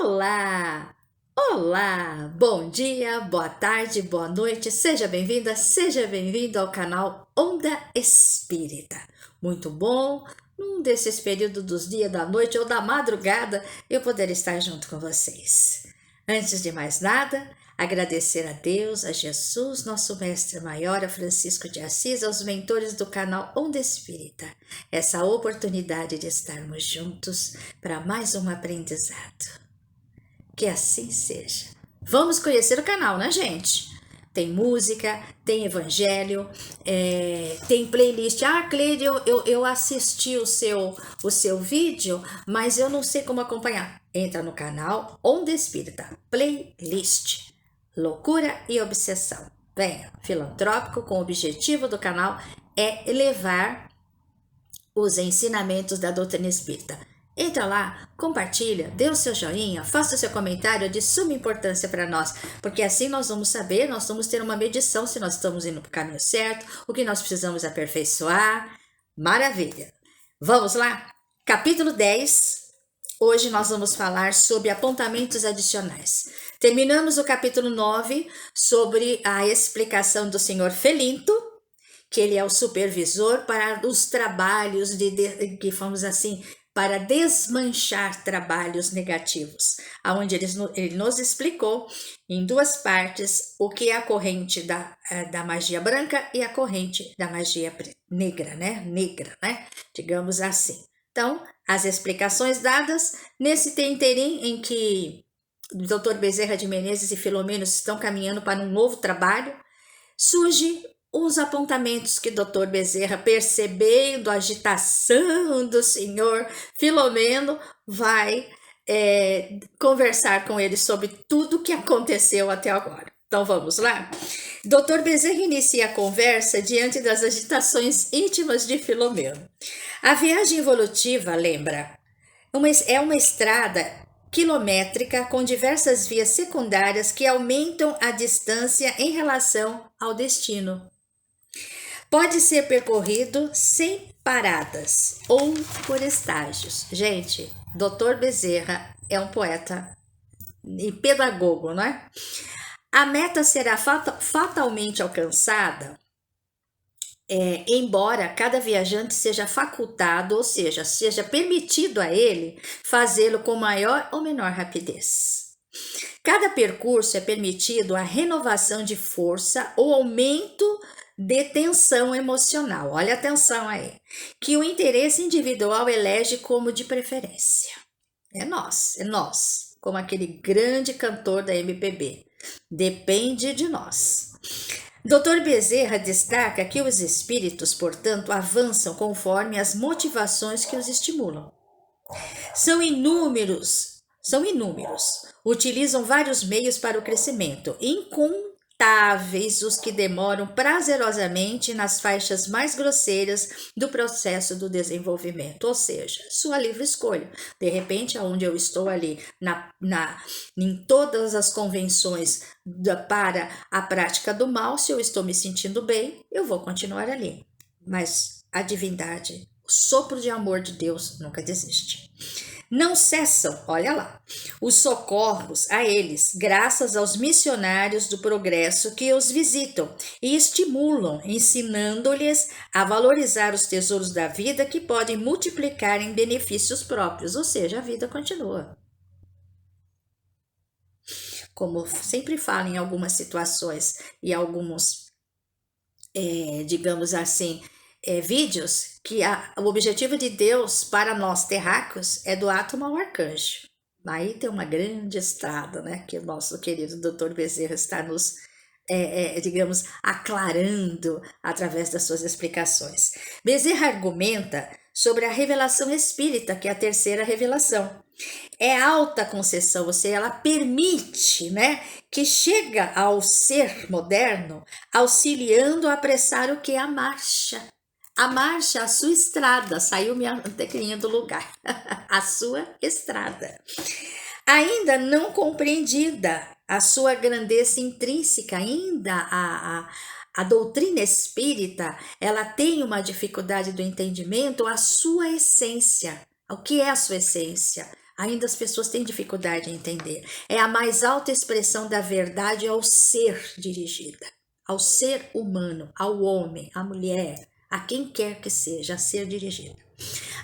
Olá! Olá! Bom dia, boa tarde, boa noite, seja bem-vinda, seja bem-vindo ao canal Onda Espírita. Muito bom, num desses períodos dos dias, da noite ou da madrugada, eu poder estar junto com vocês. Antes de mais nada, agradecer a Deus, a Jesus, nosso mestre maior, a Francisco de Assis, aos mentores do canal Onda Espírita, essa oportunidade de estarmos juntos para mais um aprendizado. Que assim seja. Vamos conhecer o canal, né, gente? Tem música, tem evangelho, tem playlist. Ah, Cleide, eu assisti o seu vídeo, mas eu não sei como acompanhar. Entra no canal Onda Espírita, playlist, loucura e obsessão. Venha, filantrópico, com o objetivo do canal é elevar os ensinamentos da doutrina espírita. Entra lá, compartilha, dê o seu joinha, faça o seu comentário, é de suma importância para nós, porque assim nós vamos saber, nós vamos ter uma medição se nós estamos indo para o caminho certo, o que nós precisamos aperfeiçoar. Maravilha! Vamos lá? Capítulo 10. Hoje nós vamos falar sobre apontamentos adicionais. Terminamos o capítulo 9 sobre a explicação do senhor Felinto, que ele é o supervisor para os trabalhos que vamos assim, para desmanchar trabalhos negativos, onde ele nos explicou em duas partes o que é a corrente da magia branca e a corrente da magia negra, né? Digamos assim. Então, as explicações dadas nesse inteirinho em que o Dr. Bezerra de Menezes e Filomeno estão caminhando para um novo trabalho, surge uns apontamentos que Dr. Bezerra, percebendo a agitação do senhor Filomeno, vai conversar com ele sobre tudo o que aconteceu até agora. Então vamos lá? Dr. Bezerra inicia a conversa diante das agitações íntimas de Filomeno. A viagem evolutiva, lembra, é uma estrada quilométrica com diversas vias secundárias que aumentam a distância em relação ao destino. Pode ser percorrido sem paradas ou por estágios. Gente, Dr. Bezerra é um poeta e pedagogo, não é? A meta será fatalmente alcançada, embora cada viajante seja facultado, ou seja permitido a ele fazê-lo com maior ou menor rapidez. Cada percurso é permitido a renovação de força ou aumento de tensão emocional, olha a tensão aí, que o interesse individual elege como de preferência. É nós, como aquele grande cantor da MPB, depende de nós. Dr. Bezerra destaca que os espíritos, portanto, avançam conforme as motivações que os estimulam. São inúmeros, utilizam vários meios para o crescimento, incontáveis os que demoram prazerosamente nas faixas mais grosseiras do processo do desenvolvimento, ou seja, sua livre escolha. De repente, aonde eu estou ali, em todas as convenções para a prática do mal, se eu estou me sentindo bem, eu vou continuar ali. Mas a divindade, o sopro de amor de Deus nunca desiste. Não cessam, olha lá, os socorros a eles, graças aos missionários do progresso que os visitam e estimulam, ensinando-lhes a valorizar os tesouros da vida que podem multiplicar em benefícios próprios, ou seja, a vida continua. Como sempre falo em algumas situações e alguns, digamos assim, vídeos, que o objetivo de Deus para nós terráqueos é do átomo ao arcanjo. Aí tem uma grande estrada, né, que o nosso querido Dr. Bezerra está nos, digamos, aclarando através das suas explicações. Bezerra argumenta sobre a revelação espírita, que é a terceira revelação. É alta concessão, ou seja, ela permite, né, que chega ao ser moderno, auxiliando a apressar o que? A marcha, a sua estrada. Saiu minha teclinha do lugar. A sua estrada. Ainda não compreendida a sua grandeza intrínseca, ainda a doutrina espírita, ela tem uma dificuldade do entendimento, a sua essência. O que é a sua essência? Ainda as pessoas têm dificuldade em entender. É a mais alta expressão da verdade ao ser dirigida, ao ser humano, ao homem, à mulher, a quem quer que seja, a ser dirigida.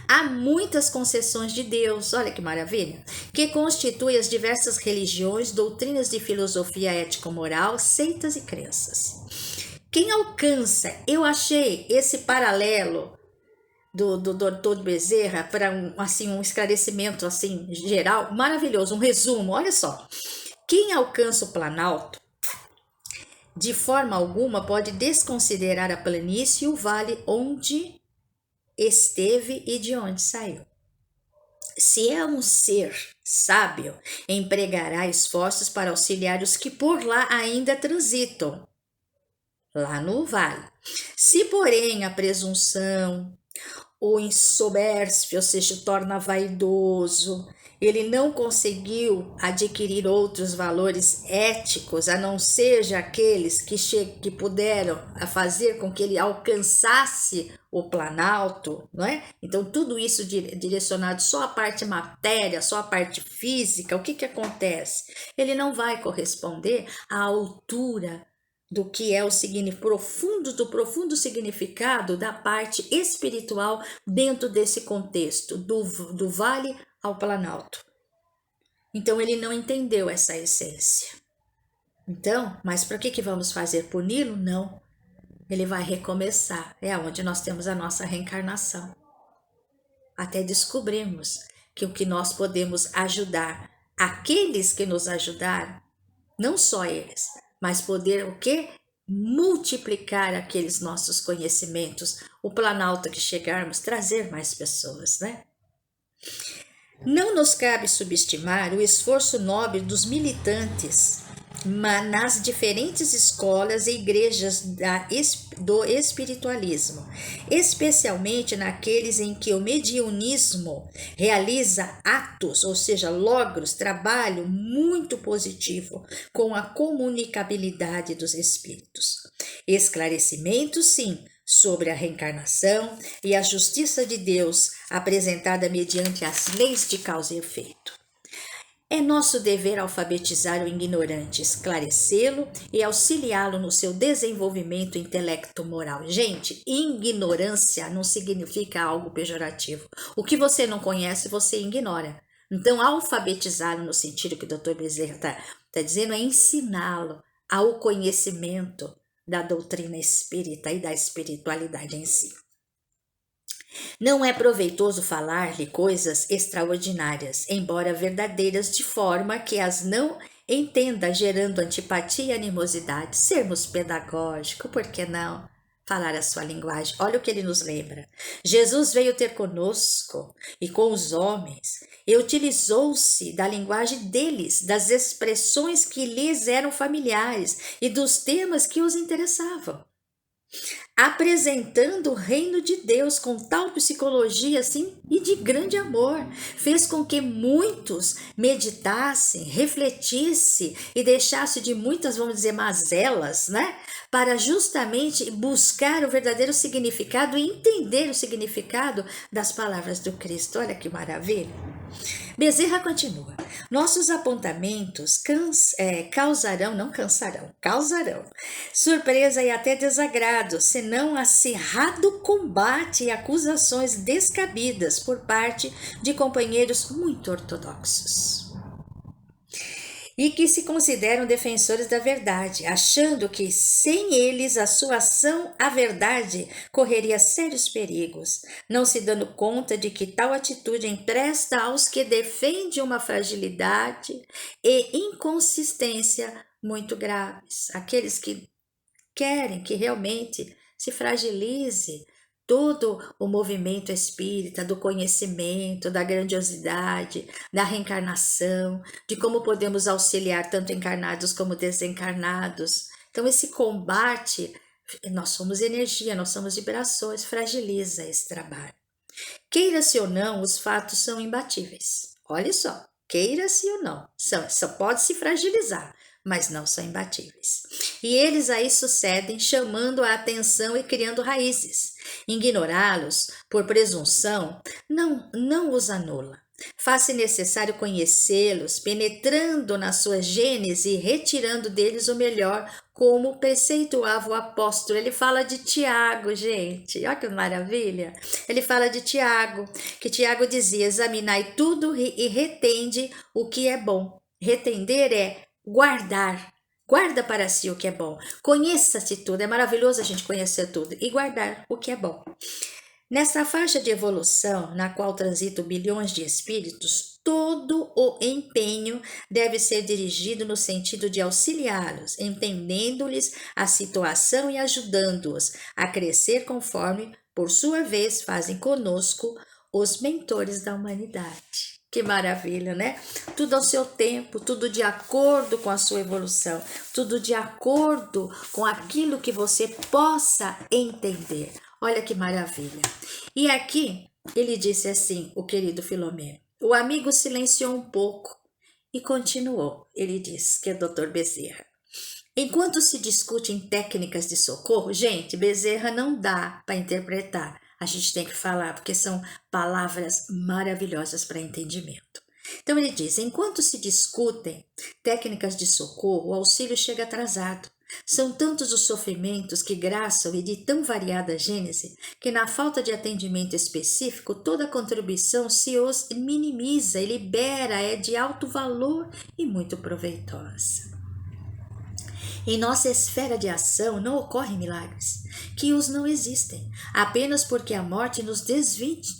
Há muitas concessões de Deus, olha que maravilha, que constituem as diversas religiões, doutrinas de filosofia ético-moral, seitas e crenças. Quem alcança, eu achei esse paralelo do Dr. Bezerra para um esclarecimento assim geral, maravilhoso, um resumo, olha só. Quem alcança o Planalto, de forma alguma pode desconsiderar a planície e o vale onde esteve e de onde saiu. Se é um ser sábio, empregará esforços para auxiliar os que por lá ainda transitam, lá no vale. Se, porém, a presunção, o insoberbio se torna vaidoso, ele não conseguiu adquirir outros valores éticos, a não seja aqueles que puderam fazer com que ele alcançasse o Planalto, não é? Então, tudo isso direcionado só à parte matéria, só à parte física, o que acontece? Ele não vai corresponder à altura do que é o profundo significado da parte espiritual dentro desse contexto, do vale ao Planalto. Então ele não entendeu essa essência. Então, mas para que vamos fazer? Puni-lo? Não. Ele vai recomeçar. É onde nós temos a nossa reencarnação. Até descobrirmos que o que nós podemos ajudar, aqueles que nos ajudaram, não só eles, mas poder o quê? Multiplicar aqueles nossos conhecimentos, o Planalto que chegarmos, trazer mais pessoas, né? Não nos cabe subestimar o esforço nobre dos militantes nas diferentes escolas e igrejas do espiritualismo, especialmente naqueles em que o mediunismo realiza atos, ou seja, logros, trabalho muito positivo com a comunicabilidade dos espíritos. Esclarecimento, sim, sobre a reencarnação e a justiça de Deus apresentada mediante as leis de causa e efeito. É nosso dever alfabetizar o ignorante, esclarecê-lo e auxiliá-lo no seu desenvolvimento intelecto-moral. Gente, ignorância não significa algo pejorativo. O que você não conhece, você ignora. Então, alfabetizá-lo no sentido que o Dr. Bezerra está dizendo é ensiná-lo ao conhecimento da doutrina espírita e da espiritualidade em si. Não é proveitoso falar-lhe coisas extraordinárias, embora verdadeiras, de forma que as não entenda, gerando antipatia e animosidade. Sermos pedagógicos, por que não? Falar a sua linguagem. Olha o que ele nos lembra. Jesus veio ter conosco e com os homens e utilizou-se da linguagem deles, das expressões que lhes eram familiares e dos temas que os interessavam, apresentando o reino de Deus com tal psicologia assim e de grande amor, fez com que muitos meditassem, refletissem e deixassem de muitas, vamos dizer, mazelas, né? Para justamente buscar o verdadeiro significado e entender o significado das palavras do Cristo. Olha que maravilha! Bezerra continua. Nossos apontamentos causarão surpresa e até desagrado, senão acirrado combate e acusações descabidas por parte de companheiros muito ortodoxos e que se consideram defensores da verdade, achando que sem eles a sua ação à verdade correria sérios perigos, não se dando conta de que tal atitude empresta aos que defendem uma fragilidade e inconsistência muito graves, aqueles que querem que realmente se fragilize todo o movimento espírita, do conhecimento, da grandiosidade, da reencarnação, de como podemos auxiliar tanto encarnados como desencarnados. Então, esse combate, nós somos energia, nós somos vibrações, fragiliza esse trabalho. Queira-se ou não, os fatos são imbatíveis. Olha só, queira-se ou não, só pode se fragilizar, mas não são imbatíveis. E eles aí sucedem, chamando a atenção e criando raízes. Ignorá-los, por presunção, não os anula, Faz-se necessário conhecê-los, penetrando na sua gênese e retirando deles o melhor, como preceituava o apóstolo. Ele fala de Tiago, gente, olha que maravilha. Ele fala de Tiago, que Tiago dizia: examinai tudo e retende o que é bom. Retender é guardar. Guarda para si o que é bom. Conheça-se tudo. É maravilhoso a gente conhecer tudo e guardar o que é bom. Nesta faixa de evolução, na qual transitam bilhões de espíritos, todo o empenho deve ser dirigido no sentido de auxiliá-los, entendendo-lhes a situação e ajudando-os a crescer conforme, por sua vez, fazem conosco os mentores da humanidade. Que maravilha, né? Tudo ao seu tempo, tudo de acordo com a sua evolução, tudo de acordo com aquilo que você possa entender. Olha que maravilha. E aqui ele disse assim, o querido Filomeno. O amigo silenciou um pouco e continuou. Ele diz, que é o Dr. Bezerra. Enquanto se discute em técnicas de socorro, gente, Bezerra não dá para interpretar. A gente tem que falar, porque são palavras maravilhosas para entendimento. Então ele diz, enquanto se discutem técnicas de socorro, o auxílio chega atrasado. São tantos os sofrimentos que graçam e de tão variada gênese, que na falta de atendimento específico, toda contribuição se os minimiza e libera, é de alto valor e muito proveitosa. Em nossa esfera de ação não ocorrem milagres, que os não existem, apenas porque a morte nos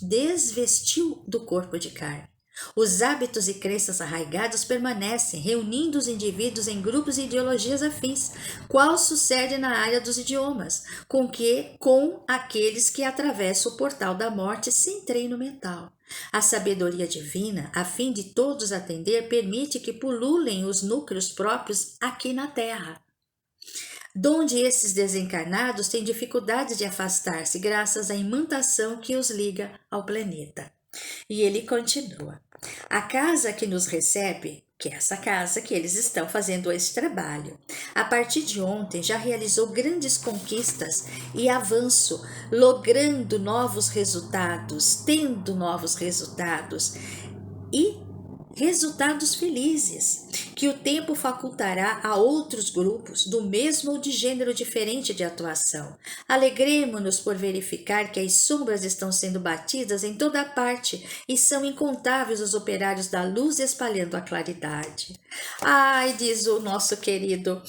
desvestiu do corpo de carne. Os hábitos e crenças arraigados permanecem, reunindo os indivíduos em grupos e ideologias afins, qual sucede na área dos idiomas, com aqueles que atravessam o portal da morte sem treino mental. A sabedoria divina, a fim de todos atender, permite que pululem os núcleos próprios aqui na Terra, donde esses desencarnados têm dificuldade de afastar-se graças à imantação que os liga ao planeta. E ele continua. A casa que nos recebe, que é essa casa que eles estão fazendo esse trabalho, a partir de ontem já realizou grandes conquistas e avanço, logrando novos resultados, tendo novos resultados e resultados felizes, que o tempo facultará a outros grupos do mesmo ou de gênero diferente de atuação. Alegremo-nos por verificar que as sombras estão sendo batidas em toda a parte e são incontáveis os operários da luz espalhando a claridade. Ai, diz o nosso querido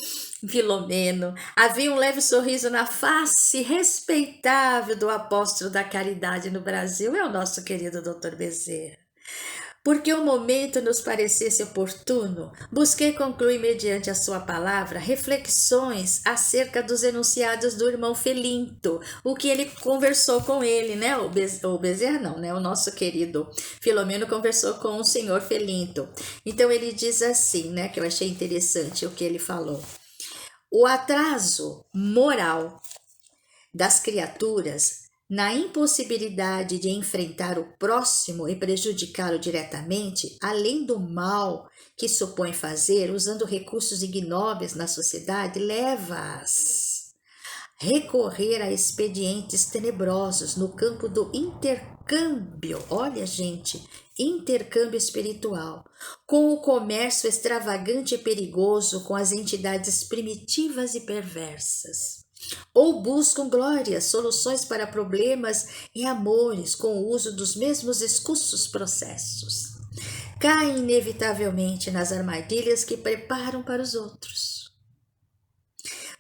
Filomeno, havia um leve sorriso na face respeitável do apóstolo da caridade no Brasil, é o nosso querido Dr. Bezerra. Porque o momento nos parecesse oportuno, busquei concluir mediante a sua palavra reflexões acerca dos enunciados do irmão Felinto, o que ele conversou com ele, né? O Bezerra não, né? O nosso querido Filomeno conversou com o senhor Felinto. Então ele diz assim, né? Que eu achei interessante o que ele falou. O atraso moral das criaturas na impossibilidade de enfrentar o próximo e prejudicá-lo diretamente, além do mal que supõe fazer, usando recursos ignóbeis na sociedade, leva-as a recorrer a expedientes tenebrosos no campo do intercâmbio, olha gente, intercâmbio espiritual, com o comércio extravagante e perigoso com as entidades primitivas e perversas. Ou buscam glórias, soluções para problemas e amores com o uso dos mesmos escusos processos. Caem inevitavelmente nas armadilhas que preparam para os outros.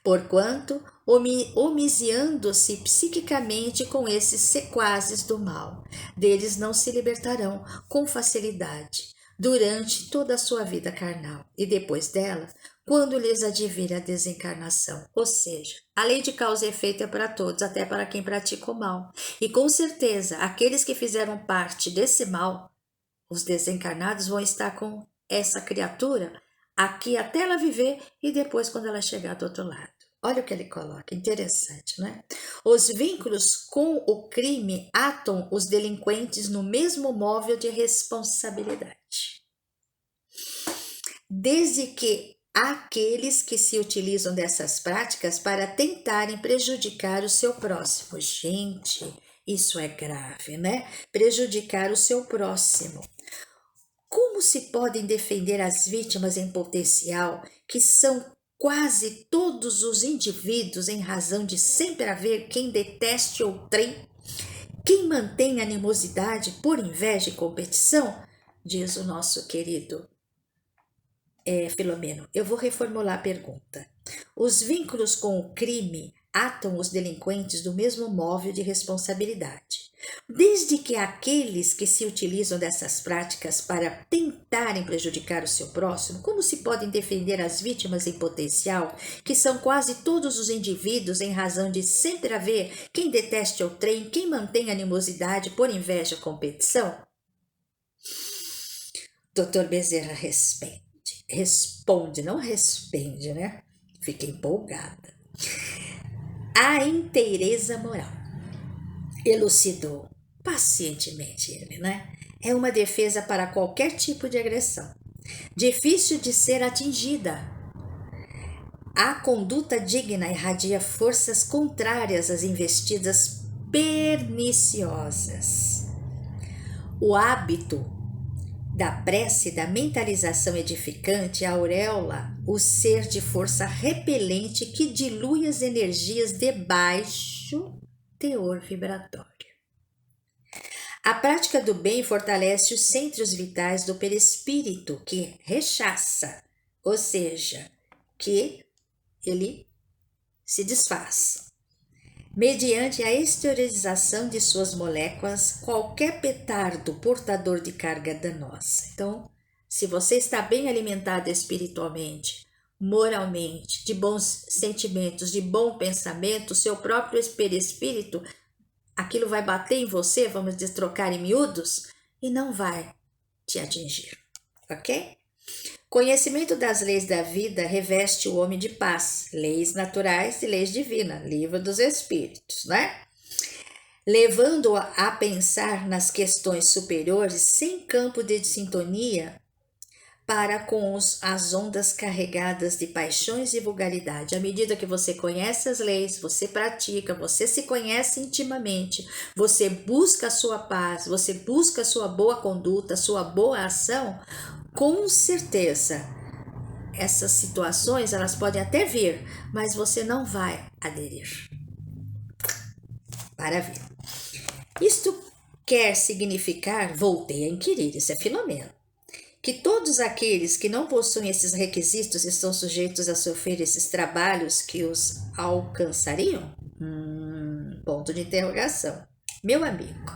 Porquanto, homiciando-se psiquicamente com esses sequazes do mal, deles não se libertarão com facilidade durante toda a sua vida carnal e depois dela, quando lhes advir a desencarnação. Ou seja, a lei de causa e efeito é para todos, até para quem pratica o mal. E com certeza, aqueles que fizeram parte desse mal, os desencarnados vão estar com essa criatura aqui até ela viver e depois quando ela chegar do outro lado. Olha o que ele coloca, interessante, não é? Os vínculos com o crime atam os delinquentes no mesmo móvel de responsabilidade. Desde que aqueles que se utilizam dessas práticas para tentarem prejudicar o seu próximo. Gente, isso é grave, né? Prejudicar o seu próximo. como se podem defender as vítimas em potencial, que são quase todos os indivíduos, em razão de sempre haver quem deteste outrem, quem mantém animosidade por inveja e competição? Diz o nosso querido Filomeno. Eu vou reformular a pergunta. Os vínculos com o crime atam os delinquentes do mesmo móvel de responsabilidade. Desde que aqueles que se utilizam dessas práticas para tentarem prejudicar o seu próximo, como se podem defender as vítimas em potencial, que são quase todos os indivíduos, em razão de sempre haver quem deteste outrem, quem mantém animosidade por inveja e competição? Dr. Bezerra responde, não respende, né? Fiquei empolgada. A inteireza moral, elucidou pacientemente ele, né? É uma defesa para qualquer tipo de agressão, difícil de ser atingida. A conduta digna irradia forças contrárias às investidas perniciosas. O hábito da prece, da mentalização edificante, aureola o ser de força repelente que dilui as energias de baixo teor vibratório. A prática do bem fortalece os centros vitais do perispírito, que rechaça, ou seja, que ele se desfaz. Mediante a exteriorização de suas moléculas, qualquer petardo portador de carga danosa. Então, se você está bem alimentado espiritualmente, moralmente, de bons sentimentos, de bom pensamento, seu próprio perispírito, aquilo vai bater em você, vamos trocar em miúdos, e não vai te atingir, ok? Conhecimento das leis da vida reveste o homem de paz, leis naturais e leis divinas, livro dos espíritos, né? Levando-o a pensar nas questões superiores sem campo de sintonia para com as ondas carregadas de paixões e vulgaridade. À medida que você conhece as leis, você pratica, você se conhece intimamente, você busca a sua paz, você busca a sua boa conduta, a sua boa ação, com certeza essas situações elas podem até vir, mas você não vai aderir. Para ver. Isto quer significar, voltei a inquirir, isso é Filomeno, que todos aqueles que não possuem esses requisitos estão sujeitos a sofrer esses trabalhos que os alcançariam? Ponto de interrogação. Meu amigo,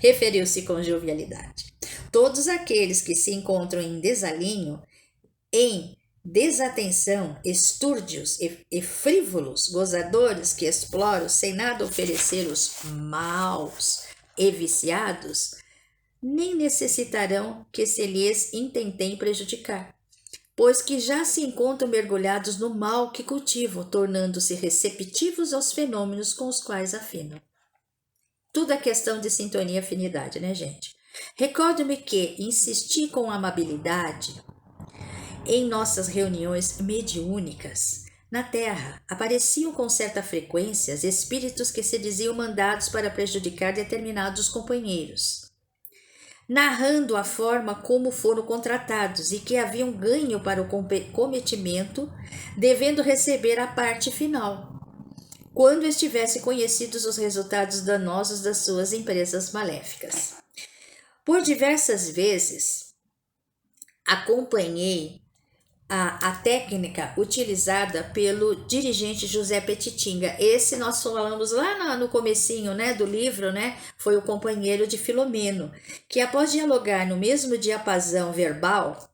referiu-se com jovialidade. Todos aqueles que se encontram em desalinho, em desatenção, estúrdios e frívolos, gozadores que exploram sem nada oferecer os maus e viciados, nem necessitarão que se lhes intentem prejudicar, pois que já se encontram mergulhados no mal que cultivam, tornando-se receptivos aos fenômenos com os quais afinam. Tudo é questão de sintonia e afinidade, né, gente? Recordo-me que insisti com amabilidade em nossas reuniões mediúnicas. Na Terra, apareciam com certa frequência espíritos que se diziam mandados para prejudicar determinados companheiros, narrando a forma como foram contratados e que haviam ganho para o cometimento, devendo receber a parte final, quando estivessem conhecidos os resultados danosos das suas empresas maléficas. Por diversas vezes, acompanhei a técnica utilizada pelo dirigente José Petitinga. Esse nós falamos lá no comecinho, né, do livro, né, foi o companheiro de Filomeno, que após dialogar no mesmo diapasão verbal,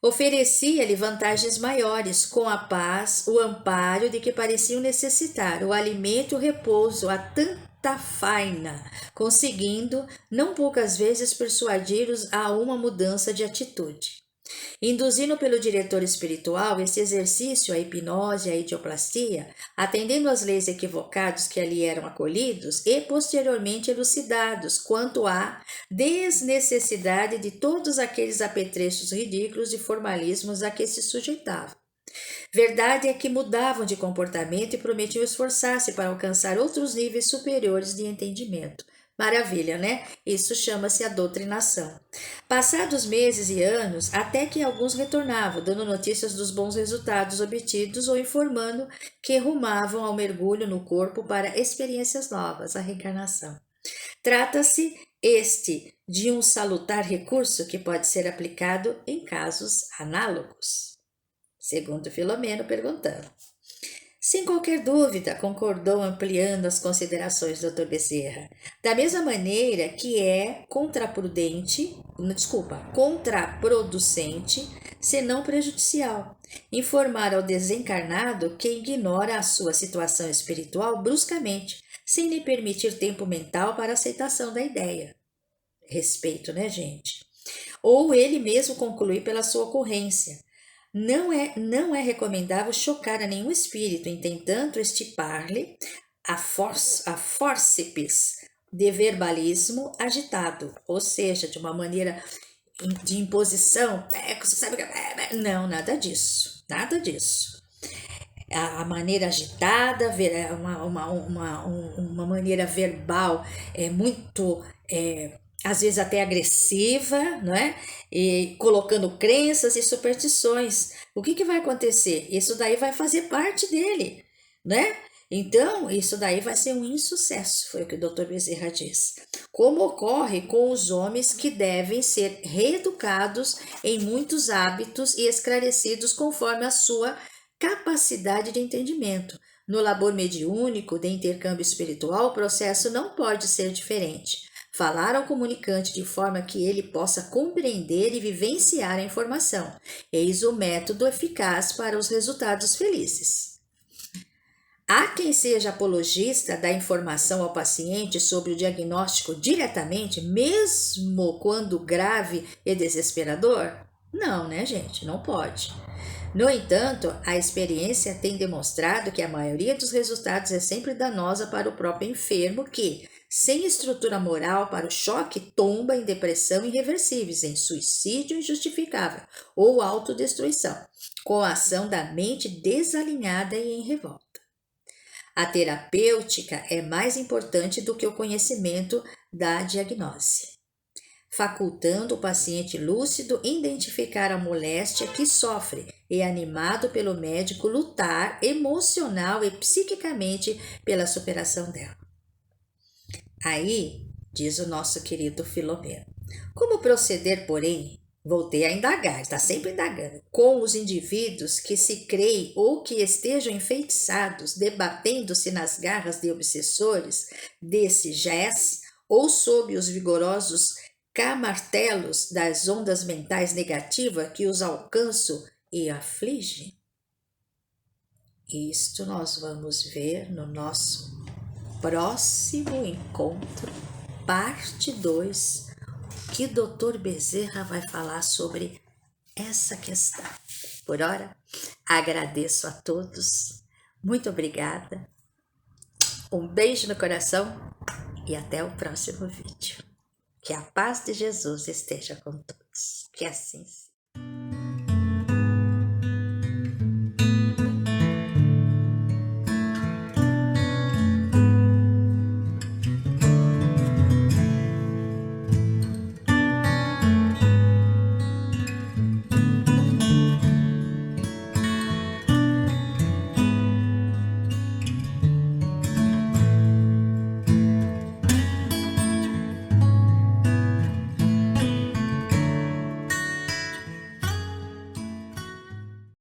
oferecia-lhe vantagens maiores, com a paz, o amparo de que pareciam necessitar, o alimento e o repouso, a tanta faina, conseguindo, não poucas vezes, persuadi-los a uma mudança de atitude. Induzindo pelo diretor espiritual esse exercício, a hipnose, a idioplastia, atendendo às leis equivocados que ali eram acolhidos e posteriormente elucidados quanto à desnecessidade de todos aqueles apetrechos ridículos e formalismos a que se sujeitavam. Verdade é que mudavam de comportamento e prometiam esforçar-se para alcançar outros níveis superiores de entendimento. Maravilha, né? Isso chama-se a doutrinação. Passados meses e anos, até que alguns retornavam, dando notícias dos bons resultados obtidos ou informando que rumavam ao mergulho no corpo para experiências novas, a reencarnação. Trata-se de um salutar recurso que pode ser aplicado em casos análogos. Segundo Filomeno perguntando. Sem qualquer dúvida, concordou ampliando as considerações do Dr. Bezerra. Da mesma maneira que é contraproducente, se não prejudicial, informar ao desencarnado que ignora a sua situação espiritual bruscamente, sem lhe permitir tempo mental para a aceitação da ideia. Respeito, né, gente? Ou ele mesmo concluir pela sua ocorrência. Não é recomendável chocar a nenhum espírito, entretanto, estipar-lhe a fórceps de verbalismo agitado, ou seja, de uma maneira de imposição, você sabe que... Não, nada disso, nada disso. A maneira agitada, uma maneira verbal muito... às vezes até agressiva, não é? E colocando crenças e superstições. O que vai acontecer? Isso daí vai fazer parte dele, né? Então, isso daí vai ser um insucesso, foi o que o Dr. Bezerra diz. Como ocorre com os homens que devem ser reeducados em muitos hábitos e esclarecidos conforme a sua capacidade de entendimento. No labor mediúnico de intercâmbio espiritual, o processo não pode ser diferente. Falar ao comunicante de forma que ele possa compreender e vivenciar a informação. Eis o método eficaz para os resultados felizes. Há quem seja apologista da informação ao paciente sobre o diagnóstico diretamente, mesmo quando grave e desesperador? Não, né, gente? Não pode. No entanto, a experiência tem demonstrado que a maioria dos resultados é sempre danosa para o próprio enfermo que, sem estrutura moral para o choque, tomba em depressão irreversíveis, em suicídio injustificável ou autodestruição, com a ação da mente desalinhada e em revolta. A terapêutica é mais importante do que o conhecimento da diagnose, facultando o paciente lúcido identificar a moléstia que sofre e, animado pelo médico, lutar emocional e psiquicamente pela superação dela. Aí, diz o nosso querido Filomeno, como proceder, porém, voltei a indagar, está sempre indagando, com os indivíduos que se creem ou que estejam enfeitiçados, debatendo-se nas garras de obsessores desse jazz ou sob os vigorosos camartelos das ondas mentais negativas que os alcançam e afligem? Isto nós vamos ver no nosso próximo encontro, parte 2, que Dr. Bezerra vai falar sobre essa questão. Por hora, agradeço a todos, muito obrigada, um beijo no coração e até o próximo vídeo. Que a paz de Jesus esteja com todos. Que assim seja.